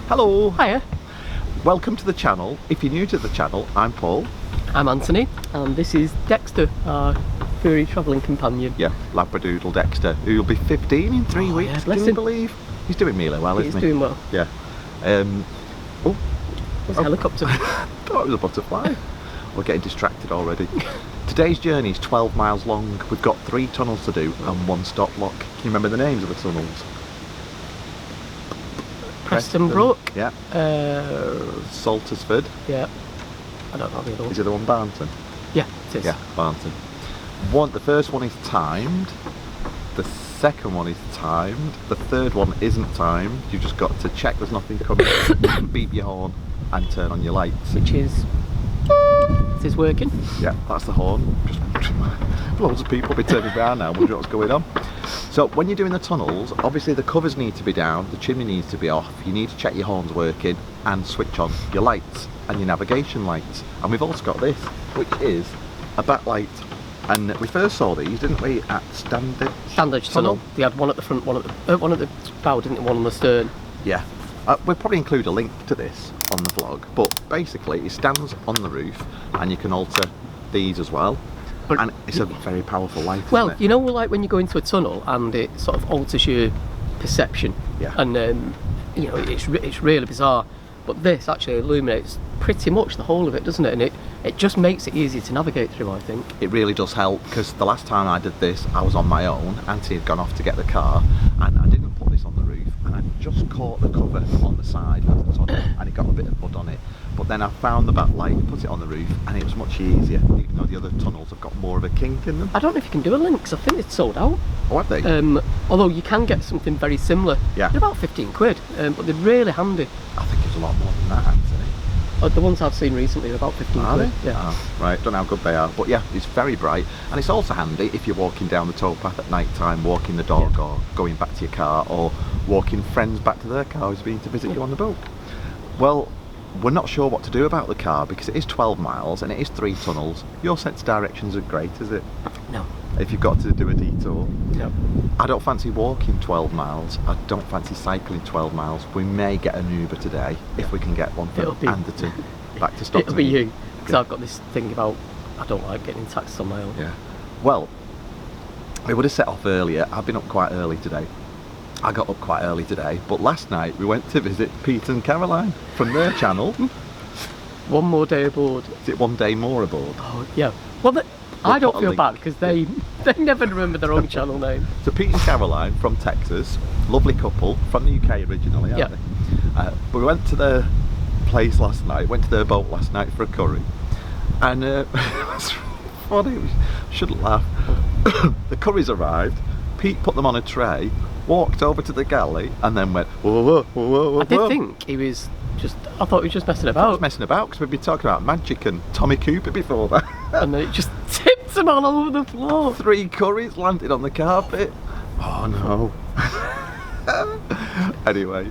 Hello! Hiya. Welcome to the channel. If you're new to the channel, I'm Paul. I'm Anthony, and this is Dexter, our furry travelling companion. Yeah, Labradoodle Dexter, who will be 15 in 3 weeks, yeah, bless can you him. believe? He's doing really well, isn't he? He's doing well. Yeah. There's a helicopter. I thought it was a butterfly. We're getting distracted already. Today's journey is 12 miles long. We've got 3 tunnels to do and 1 stop block. Can you remember the names of the tunnels? Preston Brook. Yeah. Saltersford. Yeah. I don't know the other one. Is it the one Barnton? Yeah, it is. Yeah, Barnton. The first one is timed. The second one is timed. The third one isn't timed. You've just got to check there's nothing coming, beep your horn and turn on your lights. Which is... Is this working? Yeah, that's the horn. Just loads of people will be turning around now wondering what's going on. So when you're doing the tunnels, obviously the covers need to be down, the chimney needs to be off, you need to check your horns working and switch on your lights and your navigation lights. And we've also got this, which is a backlight. And we first saw these, didn't we, at Standard Tunnel. They had one at the front, one at the bow, didn't they? One on the stern. Yeah. We'll probably include a link to this on the vlog, but basically it stands on the roof and you can alter these as well. But and it's a very powerful light, well, isn't it? you know, like when you go into a tunnel and it sort of alters your perception. Yeah. And you know, it's really bizarre. But this actually illuminates pretty much the whole of it, doesn't it? And it just makes it easier to navigate through, I think. It really does help, because the last time I did this I was on my own. Auntie had gone off to get the car and I didn't put this on the roof, and I just caught the cover on the side of the tunnel and it got a bit of mud on it. But then I found the backlight, put it on the roof, and it was much easier, even though the other tunnels have got more of a kink in them. I don't know if you can do a link, because I think it's sold out. Oh, have they? Although you can get something very similar. Yeah. They're about 15 quid, but they're really handy. I think it's a lot more than that, Anthony. The ones I've seen recently are about 15 Are quid. they? Yeah. Oh, right, don't know how good they are. But yeah, it's very bright. And it's also handy if you're walking down the towpath at night time, walking the dog, or going back to your car, or walking friends back to their car who's been to visit you on the boat. Well, we're not sure what to do about the car, because it is 12 miles and it is 3 tunnels. Your sense of directions are great, is it? No. If you've got to do a detour. No. I don't fancy walking 12 miles. I don't fancy cycling 12 miles. We may get an Uber today, if we can get one from Anderton back to Stockton. It'll be you, because I've got this thing about I don't like getting in taxis on my own. Yeah. Well, we would have set off earlier. I've been up quite early today. I got up quite early today, but last night we went to visit Pete and Caroline from their channel. One more day aboard. Is it one day more aboard? Oh, yeah. Well, I don't feel bad, because they never remember their own channel name. So Pete and Caroline from Texas, lovely couple, from the UK originally, aren't they? But we went to their place last night, went to their boat last night for a curry, and it was funny, we shouldn't laugh. The curries arrived, Pete put them on a tray, walked over to the galley, and then went, whoa, whoa, whoa, whoa, whoa. I did think he was I thought he was just messing I about. was messing about, because we've been talking about Magic and Tommy Cooper before that. And then it just tipped them all over the floor. 3 curries landed on the carpet. Oh no. Anyway,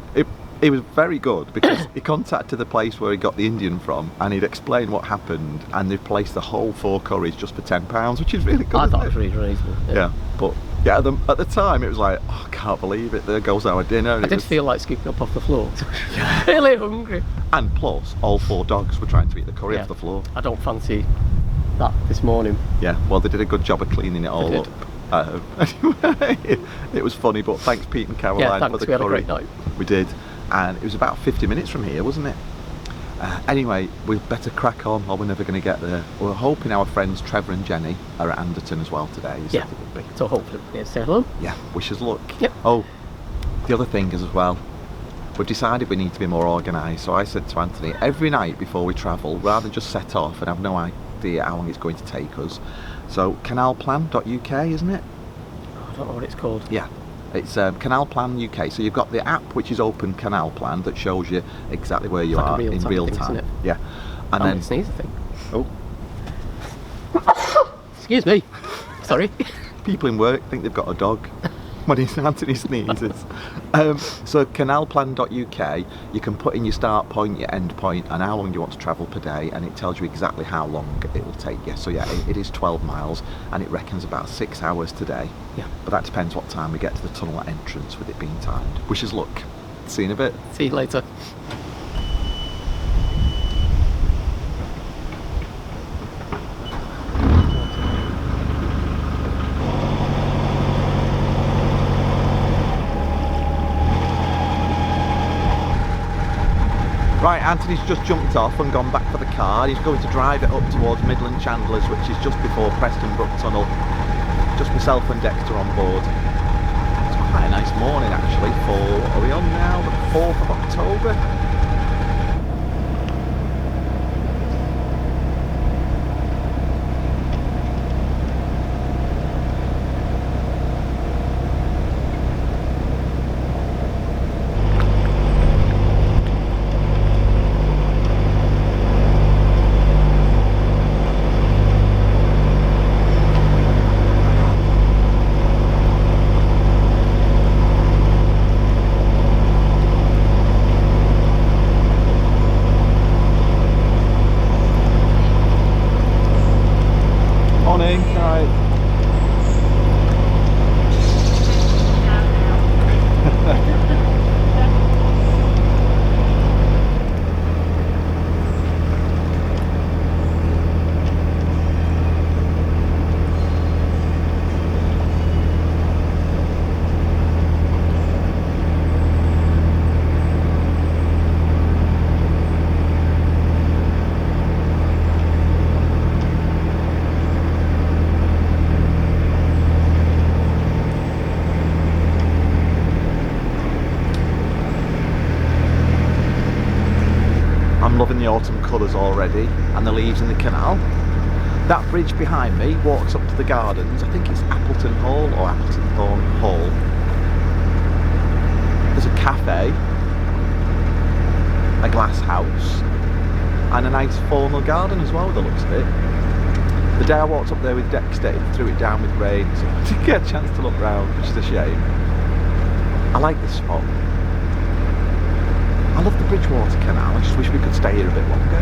it was very good, because he contacted the place where he got the Indian from, and he'd explained what happened, and they've placed the whole 4 curries just for £10, which is really good. I thought it was really reasonable. Yeah, but yeah, at the time it was like, oh, I can't believe it, there goes our dinner. I did feel like scooping up off the floor. Really hungry. And plus, all 4 dogs were trying to eat the curry off the floor. I don't fancy that this morning. Yeah, well, they did a good job of cleaning it all up. Anyway, it was funny, but thanks Pete and Caroline for the curry. We had a great night. We did, and it was about 50 minutes from here, wasn't it? Anyway, we'd better crack on, or we're never going to get there. We're hoping our friends Trevor and Jenny are at Anderton as well today. Yeah, it would be. So hopefully we'll be able to say hello. Yeah, wish us luck. Yep. Oh, the other thing is as well, we've decided we need to be more organised. So I said to Anthony, every night before we travel, rather than just set off and have no idea how long it's going to take us. So canalplan.uk, isn't it? I don't know what it's called. Yeah. It's Canal Plan UK. So you've got the app, which is Open Canal Plan, that shows you exactly where you are in real time. Isn't it? Yeah. And then sneeze, I think. Oh. Excuse me. Sorry. People in work think they've got a dog when Anthony sneezes. So canalplan.uk, you can put in your start point, your end point, and how long you want to travel per day, and it tells you exactly how long it will take you. So yeah, it is 12 miles, and it reckons about 6 hours today. Yeah. But that depends what time we get to the tunnel entrance with it being timed. Wish us luck. See you in a bit. See you later. Right, Anthony's just jumped off and gone back for the car. He's going to drive it up towards Midland Chandlers, which is just before Preston Brook Tunnel. Just myself and Dexter on board. It's quite a nice morning actually for, what are we on now? The 4th of October? I'm loving the autumn colours already and the leaves in the canal. That bridge behind me walks up to the gardens. I think it's Appleton Hall or Appleton Thorn Hall. There's a cafe, a glass house and a nice formal garden as well, the looks of it. The day I walked up there with Dexter, it threw it down with rain, so I didn't get a chance to look round, which is a shame. I like this spot. I love the Bridgewater Canal, I just wish we could stay here a bit longer.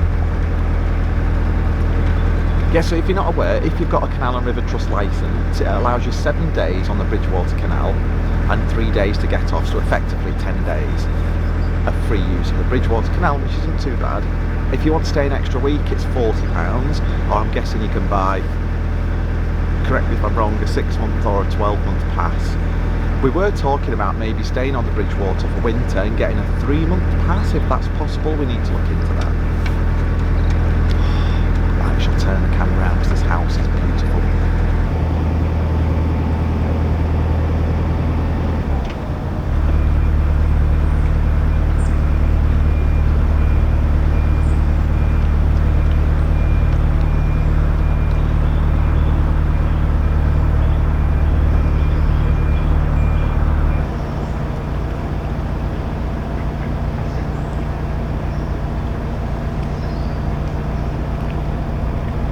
Yeah, so if you're not aware, if you've got a Canal and River Trust licence, it allows you 7 days on the Bridgewater Canal and 3 days to get off, so effectively 10 days of free use of the Bridgewater Canal, which isn't too bad. If you want to stay an extra week, it's £40, or I'm guessing you can buy, correct me if I'm wrong, a 6-month or a 12-month pass. We were talking about maybe staying on the Bridgewater for winter and getting a 3-month pass, if that's possible. We need to look into that. I shall turn the camera around because this house is beautiful.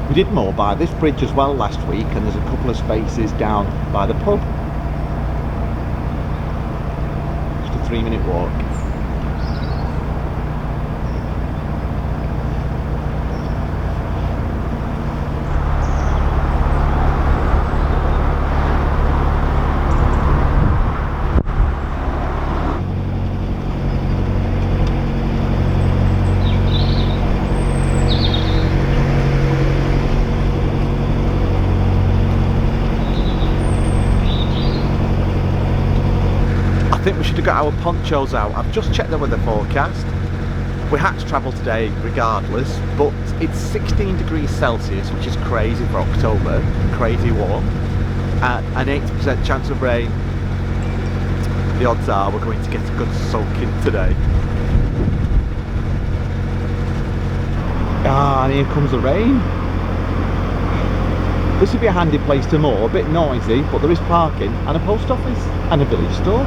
We did more by this bridge as well last week, and there's a couple of spaces down by the pub. Just a 3-minute walk. I think we should have got our ponchos out. I've just checked the weather forecast. We had to travel today regardless, but it's 16 degrees Celsius, which is crazy for October, crazy warm, and 80% chance of rain. The odds are we're going to get a good soaking today. Ah, and here comes the rain. This would be a handy place to moor, a bit noisy, but there is parking and a post office and a village store.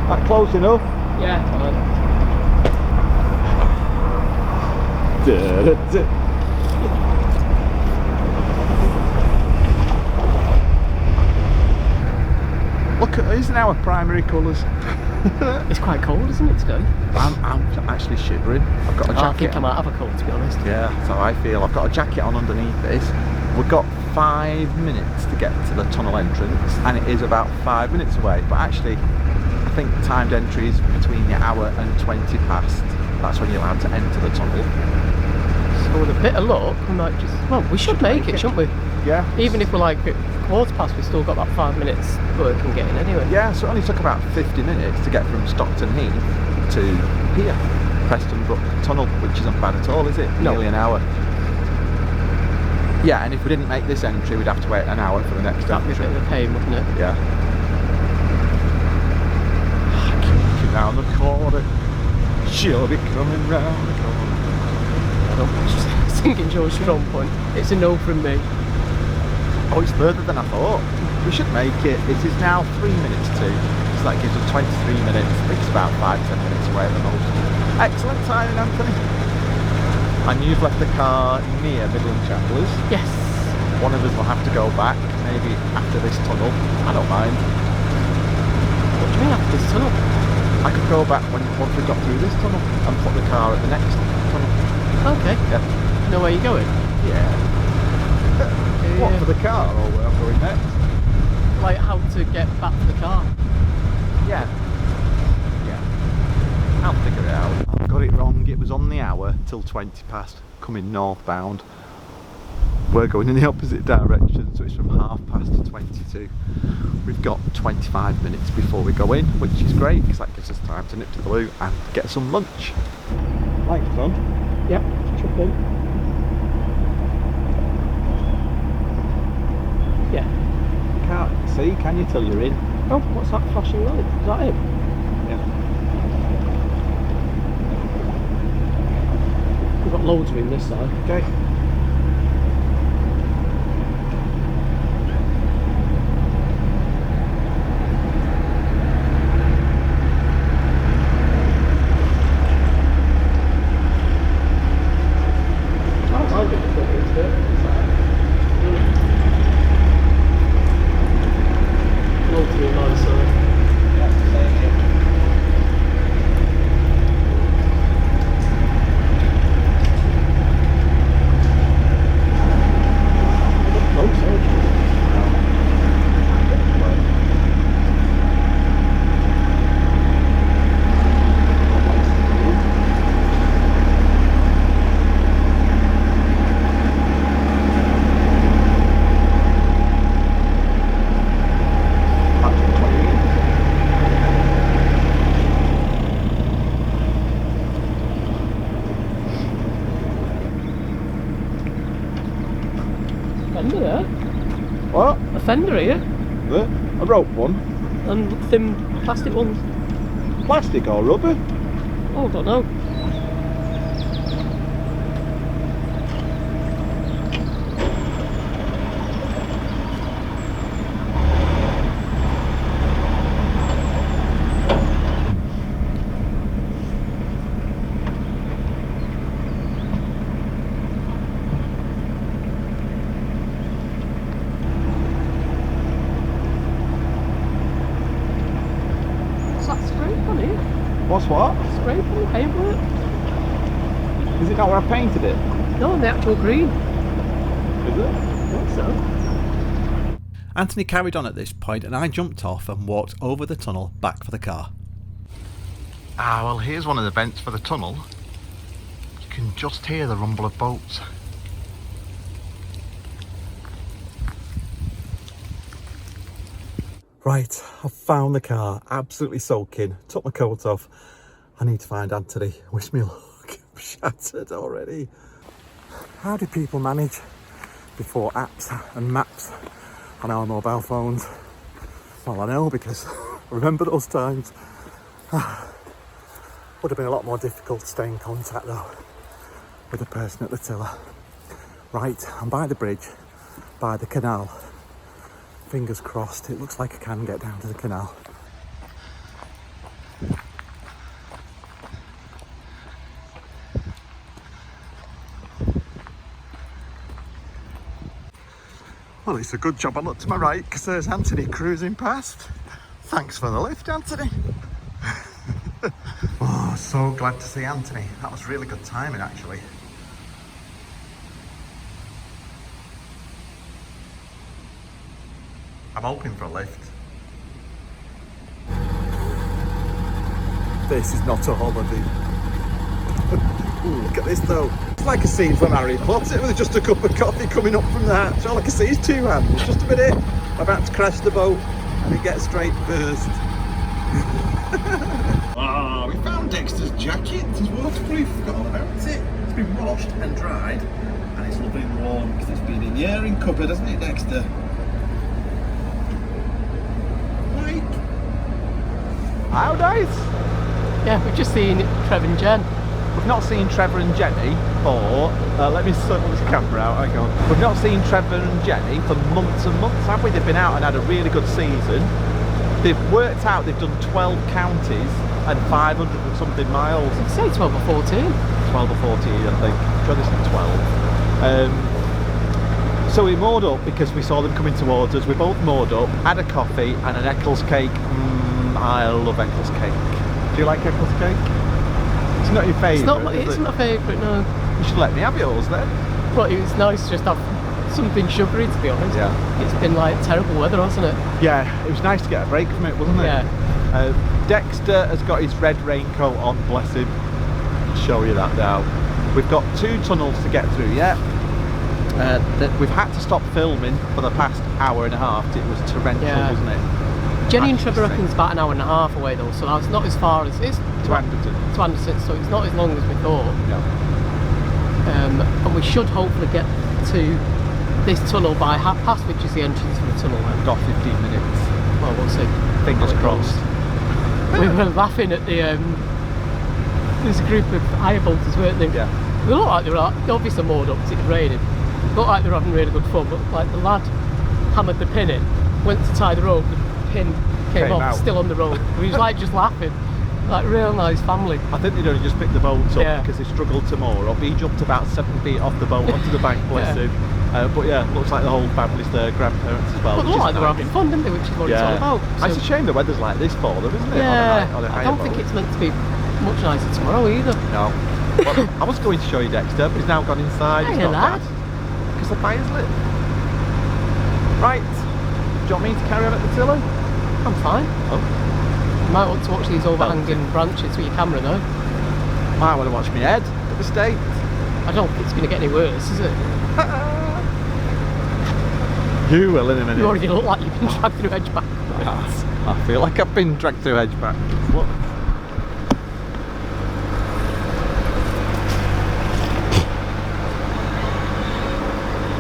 That close enough? Yeah, fine. Look Isn't our primary colours? It's quite cold, isn't it, today? I'm actually shivering. I've got a jacket. I think I might have a cold, to be honest. Yeah, that's how I feel. I've got a jacket on underneath this. We've got 5 minutes to get to the tunnel entrance, and it is about 5 minutes away. But actually, I think timed entry is between the hour and 20 past. That's when you're allowed to enter the tunnel. So with a bit of luck, we might just... Well, we should make it, shouldn't we? Yeah. Even if we're like at quarter past, we've still got about 5 minutes work and getting anyway. Yeah, so it only took about 50 minutes to get from Stockton Heath to here, Preston Brook Tunnel, which isn't bad at all, is it? No. Nearly an hour. Yeah, and if we didn't make this entry, we'd have to wait an hour for the next That'd be entry. a bit of a pain, wouldn't it? Yeah. Keep round the corner. She'll be coming round the corner. I don't know, thinking George Strong point. It's a no from me. Oh, it's further than I thought. We should make it. It is now 3 minutes to, so that gives us 23 minutes. I think it's about 5-10 minutes away at the most. Excellent timing, Anthony. And you've left the car near Midland Chapelers. Yes. One of us will have to go back, maybe after this tunnel. I don't mind. What do you mean after this tunnel? I could go back once we got through this tunnel and put the car at the next tunnel. Okay. Yeah. Know where you're going? Yeah. What, for the car or where I'm going next? Like how to get back to the car? Yeah. Yeah. I'll figure it out. I've got it wrong. It was on the hour till 20 past, coming northbound. We're going in the opposite direction, so it's from 1/2 to 22. We've got 25 minutes before we go in, which is great because that gives us time to nip to the loo and get some lunch. Lights on? Yep, chuck in. Yeah. Can't see, can you, till you're in? Oh, what's that flashing light? Is that it? Yeah. We've got loads of room this side. Okay. I'll get the foot into it. Loads of room on the side. Fender there. What? A fender here. There? A rope one? And thin plastic ones. Plastic or rubber? Oh, I don't know. What's what? Spray paint, paintwork. Is it not where I painted it? No, on the actual green. Is it? I think so. Anthony carried on at this point and I jumped off and walked over the tunnel back for the car. Ah, well, here's one of the vents for the tunnel. You can just hear the rumble of boats. Right, I've found the car, absolutely soaking, took my coat off. I need to find Anthony. Wish me luck, I'm shattered already. How do people manage before apps and maps on our mobile phones? Well, I know, because I remember those times. Would have been a lot more difficult to stay in contact though with the person at the tiller. Right, I'm by the bridge, by the canal. Fingers crossed, it looks like I can get down to the canal. Well, it's a good job I looked to my right because there's Anthony cruising past. Thanks for the lift, Anthony. Oh, so glad to see Anthony. That was really good timing, actually. I'm hoping for a lift. This is not a holiday. Ooh, look at this though. It's like a scene from Harry Potter with just a cup of coffee coming up from the hatch. All I can see is two hands. Just a minute. I'm about to crash the boat and it gets straight first. Ah, we found Dexter's jacket. It's waterproof. Got all about it. It's been washed and dried and it's lovely and warm because it's been in the airing cupboard, hasn't it, Dexter? How nice! Yeah, we've just seen Trevor and Jen. We've not seen Trevor and Jenny for, let me sort this camera out, hang on. We've not seen Trevor and Jenny for months and months, have we? They've been out and had a really good season. They've worked out, they've done 12 counties and 500 and something miles. I'd say 12 or 14. 12 or 14, I think. I'm sure this is 12. So we moored up because we saw them coming towards us. We both moored up, had a coffee and an Eccles cake. I love Eccles cake. Do you like Eccles cake? It's not your favourite, It's not my favourite, no. You should let me have yours then. But it was nice just to have something sugary, to be honest. Yeah. It's been like terrible weather, hasn't it? Yeah, it was nice to get a break from it, wasn't it? Yeah. Dexter has got his red raincoat on, bless him. I'll show you that now. We've got 2 tunnels to get through yet. We've had to stop filming for the past hour and a half. It was torrential, wasn't it? Jenny and Trevor reckon's about an hour and a half away though, so that's not as far as it's to Anderton. To Anderton, so it's not as long as we thought. No. And we should hopefully get to this tunnel by 1:30, which is the entrance to the tunnel. We've got 15 minutes. Well, we'll see. Fingers crossed. We were laughing at the there's a group of hire boaters, weren't they? Yeah. They looked like they were obviously moored up because it was raining. They looked like they were having really good fun, but like the lad hammered the pin in, went to tie the rope, the pin came off, out. still on the rope. He was like just laughing. Like real nice family. I think they'd only just picked the boats up because they struggled to moor up. He jumped about 7 feet off the boat onto the bank, bless him. But yeah, looks like the whole family's there, grandparents as well. But look like they were having fun, didn't they? Which is what it's all about. So. It's a shame the weather's like this for them, isn't it? Yeah, on a I don't think it's meant to be much nicer tomorrow either. No. Well, I was going to show you Dexter, but he's now gone inside. Hey, it's not lad. bad. Because the fire's lit. Right. Do you want me to carry on at the tiller? I'm fine. Oh. You might want to watch these overhanging branches with your camera though. Might want to watch my head at the state. I don't think it's going to get any worse, is it? You will in a minute. You already look like you've been dragged through hedge back. I feel like I've been dragged through hedge back. Look.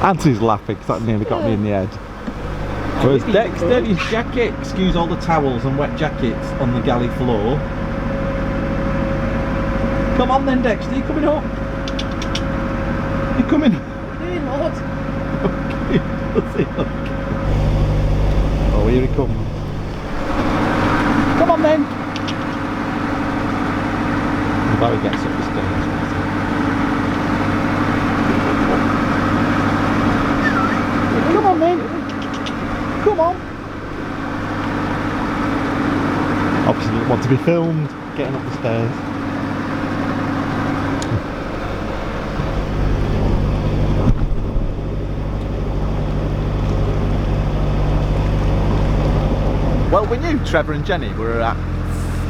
Anthony's laughing because that nearly got me in the head. Whereas Dexter, his jacket, excuse all the towels and wet jackets on the galley floor. Come on then, Dexter, you coming up? You coming? Hey, Lord. Okay, let's see. Oh, here he comes. Come on then. Barry gets up the stairs. Come on then. Come on. Obviously doesn't want to be filmed getting up the stairs. Well, we knew Trevor and Jenny were at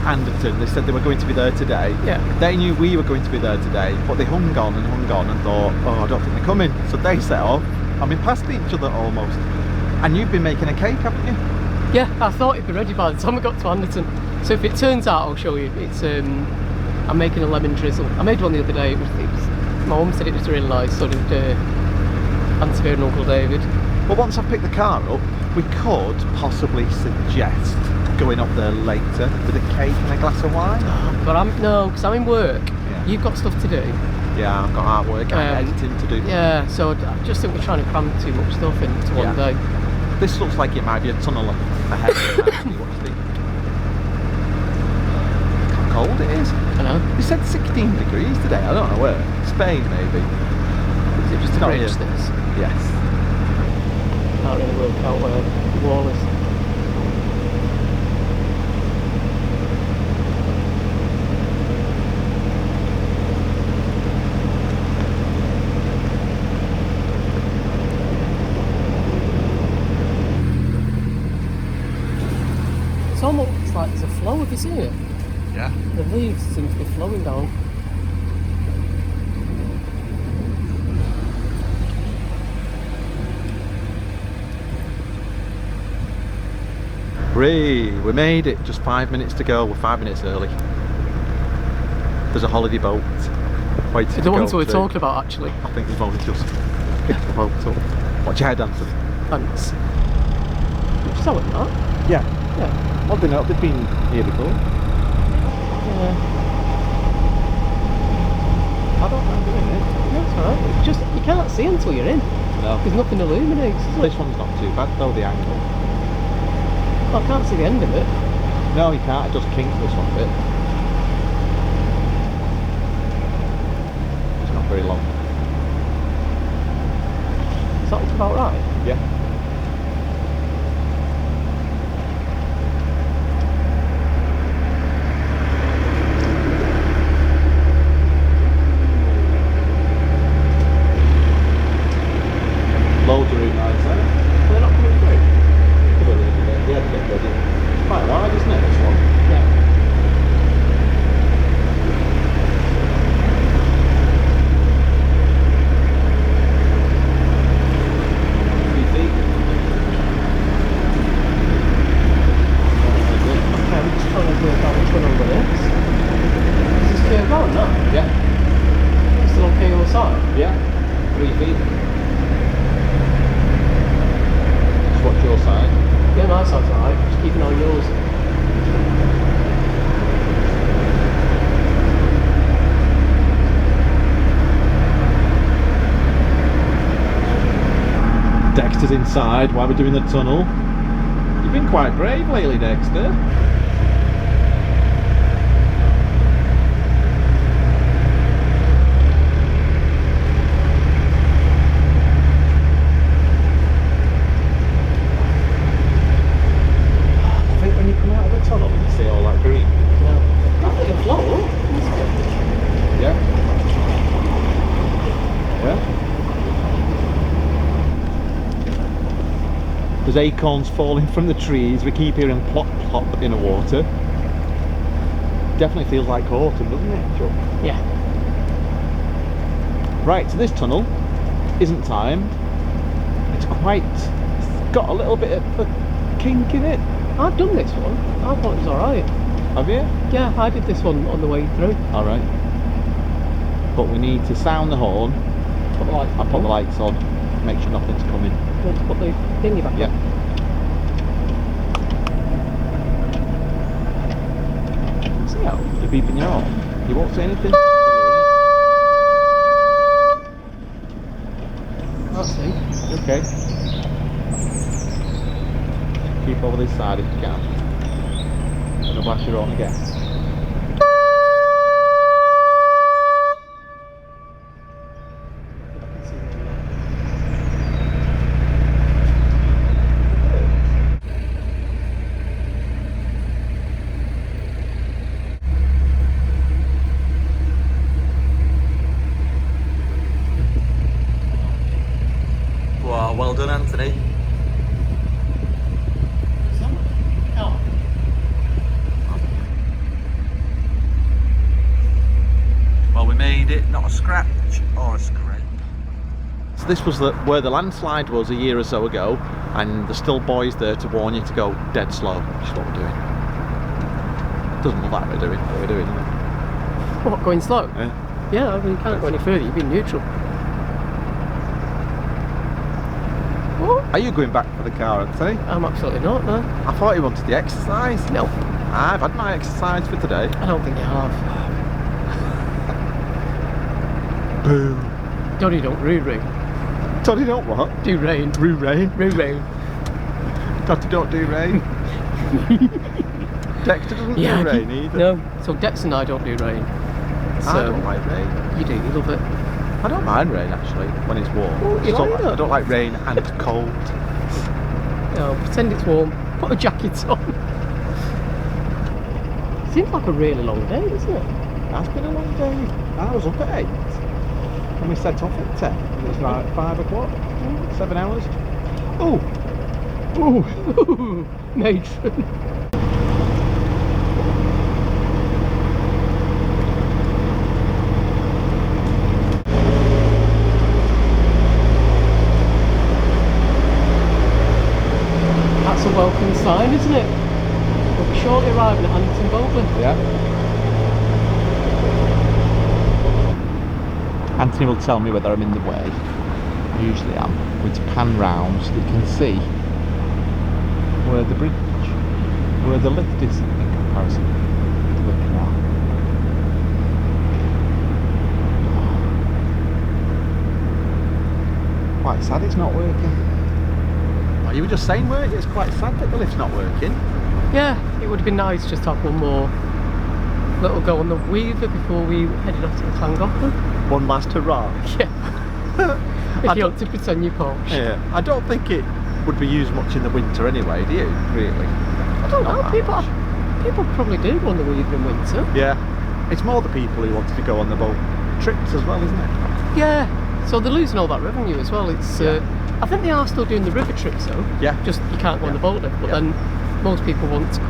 Anderton. They said they were going to be there today. Yeah. They knew we were going to be there today, but they hung on and thought, oh, I don't think they're coming. So they set off. I mean, past each other almost. And you've been making a cake, haven't you? Yeah, I thought it'd be ready by the time we got to Anderton. So if it turns out, I'll show you. It's I'm making a lemon drizzle. I made one the other day. It was my mum said it was really nice, sort of Auntie Vera and Uncle David. Well, once I've picked the car up, we could possibly suggest going up there later with a cake and a glass of wine. But because I'm in work. Yeah. You've got stuff to do. Yeah, I've got artwork and editing to do. Yeah, so I just think we're trying to cram too much stuff into one day. This looks like it might be a tunnel ahead. Actually, what do you think? Look how cold it is. I know. They said 16 degrees today. I don't know where. Spain, maybe. Is it just a bridge, this? Yes. Can't really work out where the wall is. It's almost like there's a flow, have you seen it? Yeah. The leaves seem to be flowing down. We made it. Just 5 minutes to go. We're 5 minutes early. There's a holiday boat waiting to The go ones we were to. talking about, actually. I think we've only just picked the boat up. Watch your head, Anthony. Thanks. Did you sell it, that? Yeah. Yeah. Well, they've been here before. Yeah. I don't mind doing it. That's alright. It's just, you can't see until you're in. No. There's nothing illuminates, is This it? one's not too bad though, the angle. Well, I can't see the end of it. No, you can't. It does kink this one a bit. It's not very long. Does that look about right? Yeah. Loads of room outside. They're not coming through. Yeah, get ready. It's quite wide, isn't it, this one? Yeah. Okay, I'm just trying to work out which one over this. Is this curve on, no? Yeah. Still okay on the side? Yeah. 3 feet. Just watch your side. Yeah, my side's alright. Just keep an eye on yours. Dexter's inside while we're doing the tunnel. You've been quite brave lately, Dexter. I think when you come out of the tunnel and you see all that green. Yeah. I think a flow. Yeah. Yeah. There's acorns falling from the trees. We keep hearing plop plop in the water. Definitely feels like autumn, doesn't it, Chuck? Yeah. Right, so this tunnel isn't timed. It's got a little bit of a kink in it. I've done this one. I thought it was alright. Have you? Yeah, I did this one on the way through. Alright. But we need to sound the horn Put the lights and put the lights on. Make sure nothing's coming. You want to put the thingy back Yeah. on? See how? You're beeping your horn. You won't say anything. I'll see. Okay. Keep over this side if you can. And I'll blast your horn again. Wow, well done, Anthony. Oh. Well, we made it, not a scratch or a scrape. So this was where the landslide was a year or so ago, and there's still buoys there to warn you to go dead slow, which is what we're doing. Doesn't look like we're doing, but we're doing, isn't it? What, going slow? Yeah. Yeah, I mean, you can't go any further, you've been neutral. What? Are you going back for the car, Anthony? I'm absolutely not, no. I thought you wanted the exercise. No, I've had my exercise for today. I don't think you have. Boo. Donny don't roo-roo. Toddy don't what? Do rain. Roo rain. Roo-roo. Toddy don't do rain. Dexter doesn't do rain either. No, so Dexter and I don't do rain. So, I don't like rain. You do, you love it. I don't mind rain actually when it's warm. Oh, you Just don't like I that? don't like rain and cold. No, pretend it's warm, put a jacket on. Seems like a really long day, doesn't it? That's been a long day. I was up at 8 and we set off at 10. It was like 5 o'clock. 7 hours. Oh! Oh! Matron. That's a welcome sign, isn't it? We'll be shortly arriving at Anderton Boatlift. Yeah. Anthony will tell me whether I'm in the way. I usually am. I'm going to pan round so that you can see where the bridge, where the lift is in comparison to the canal. Quite sad it's not working. Well, you were just saying, weren't you? It's quite sad that the lift's not working. Yeah, it would have been nice just to have one more little go on the Weaver before we headed off to the Llangollen. One last hurrah. Yeah. If you want to pretend you're posh. Yeah. I don't think it would be used much in the winter anyway, do you? Really? I don't know. People probably do go on the Weaver in winter. Yeah. It's more the people who wanted to go on the boat trips as well, isn't it? Yeah. So they're losing all that revenue as well. It's. Yeah. I think they are still doing the river trips though. Yeah. Just you can't go on the boat lift, but then most people want to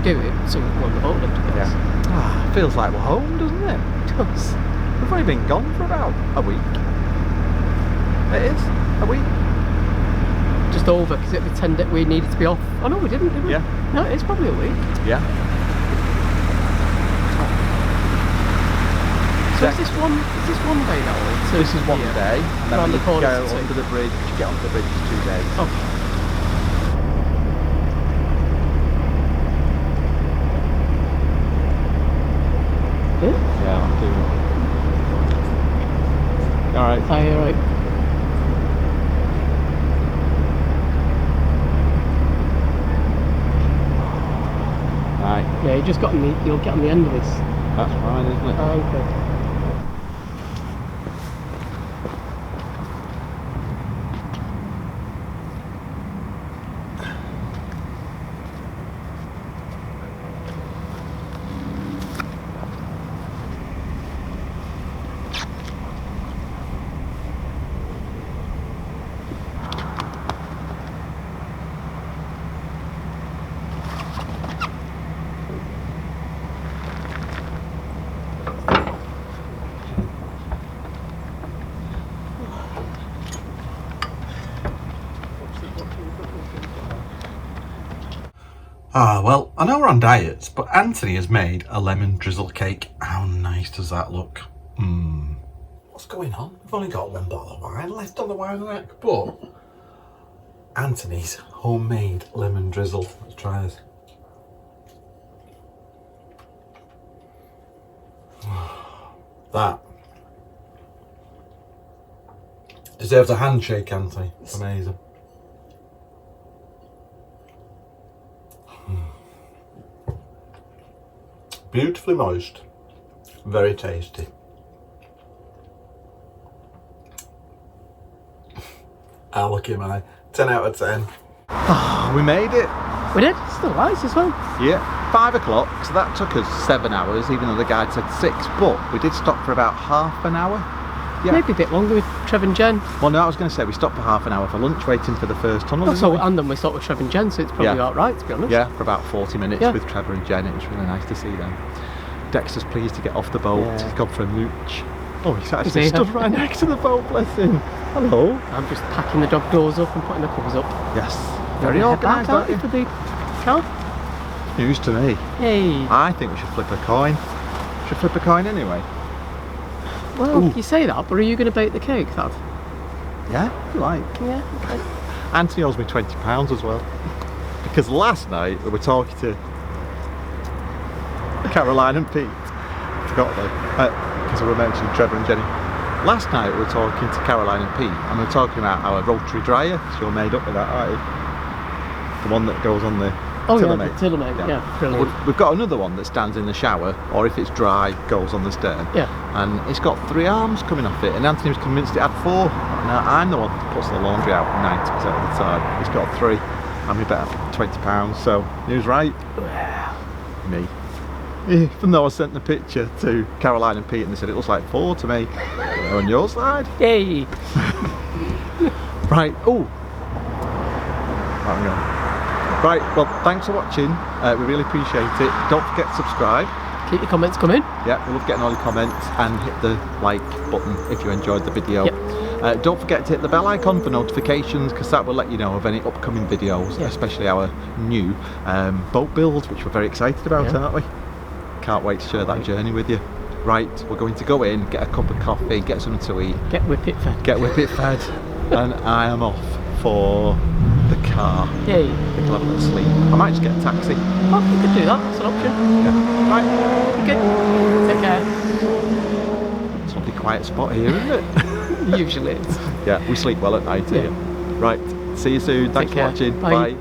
do it, so we go on the boat lift. Yeah. Feels like we're home, doesn't it? It does. We've only been gone for about a week. It is a week. Just over because it'd be 10 days we needed to be off. Oh no, we didn't, did we? Yeah. No, it's probably a week. Yeah. So is this one day now? So This is one day, and then around we the corner go to two. onto the bridge. Get onto the bridge for 2 days. Okay. Yeah, I'll do it. All right. Aye, alright. Aye. Yeah, you'll get on the end of this. That's fine, isn't it? Okay. Well, I know we're on diets, but Anthony has made a lemon drizzle cake. How nice does that look? What's going on? We've only got one bottle of wine left on the wine rack, but Anthony's homemade lemon drizzle. Let's try this. That deserves a handshake, Anthony. It's amazing. Beautifully moist, very tasty. Look at my 10 out of 10. We made it. We did. It's still nice as well. Yeah, 5 o'clock, so that took us 7 hours, even though the guide said 6, but we did stop for about half an hour. Yeah. Maybe a bit longer with Trev and Jen. Well, no, I was going to say we stopped for half an hour for lunch, waiting for the first tunnel. And then we stopped with Trev and Jen, so it's probably alright, to be honest. Yeah, for about 40 minutes Yeah. with Trevor and Jen. It was really nice to see them. Dexter's pleased to get off the boat. Yeah. He's gone for a mooch. Oh, he's Is actually he? stood right next to the boat, bless him. Hello. I'm just packing the dog doors up and putting the covers up. Yes. Very Very organised, aren't you? for the car. News to me. Hey. I think we should flip a coin. Should flip a coin anyway. Well, Ooh. you say that, but are you going to bake the cake, Thad? Yeah, if you like. Yeah, okay. Anthony owes me £20 as well. Because last night we were talking to Caroline and Pete. Forgot though, because we were mentioning Trevor and Jenny. Last night we were talking to Caroline and Pete, and we were talking about our rotary dryer. So you're made up with that, aren't you? The one that goes on the Tillermate. Yeah, the Tillermate, yeah, brilliant. We've got another one that stands in the shower, or if it's dry, goes on the stern. Yeah. And it's got 3 arms coming off it, and Anthony was convinced it had 4. Now I'm the one that puts the laundry out 90% of the time. It's got 3, and we bet £20. So he was right. Me. Even though I sent the picture to Caroline and Pete, and they said it looks like 4 to me. They're on your side. Yay! Right. Oh. Hang on. Right, well, thanks for watching. We really appreciate it. Don't forget to subscribe. Keep your comments coming. Yeah, we love getting all your comments, and hit the like button if you enjoyed the video. Yep. Don't forget to hit the bell icon for notifications, because that will let you know of any upcoming videos, especially our new boat builds, which we're very excited about, aren't we? Can't wait to share that journey with you. Right, we're going to go in, get a cup of coffee, get something to eat. Get whippet fed. Get whippet fed. And I am off for the car. Yay. I think I'll have a little sleep. I might just get a taxi. Oh, you could do that, that's an option. Yeah. Right. Okay. Take care. It's a lovely quiet spot here, isn't it? Usually it's. Yeah, we sleep well at night here. Right, see you soon. Thanks for care. watching. Bye. Bye.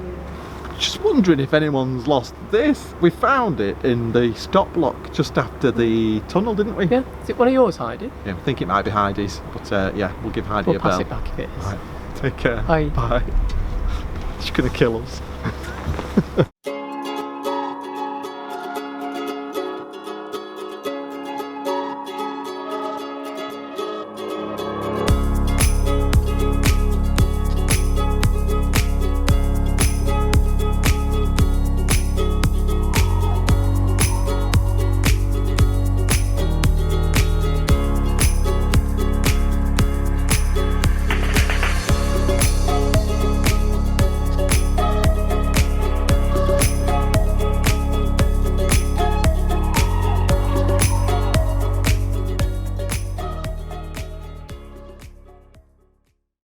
Just wondering if anyone's lost this. We found it in the stop block just after the tunnel, didn't we? Yeah. Is it one of yours, Heidi? Yeah, I think it might be Heidi's, but yeah, we'll give Heidi We'll a bell. pass it back if it is. Right, take care. Bye. Bye. She's gonna kill us.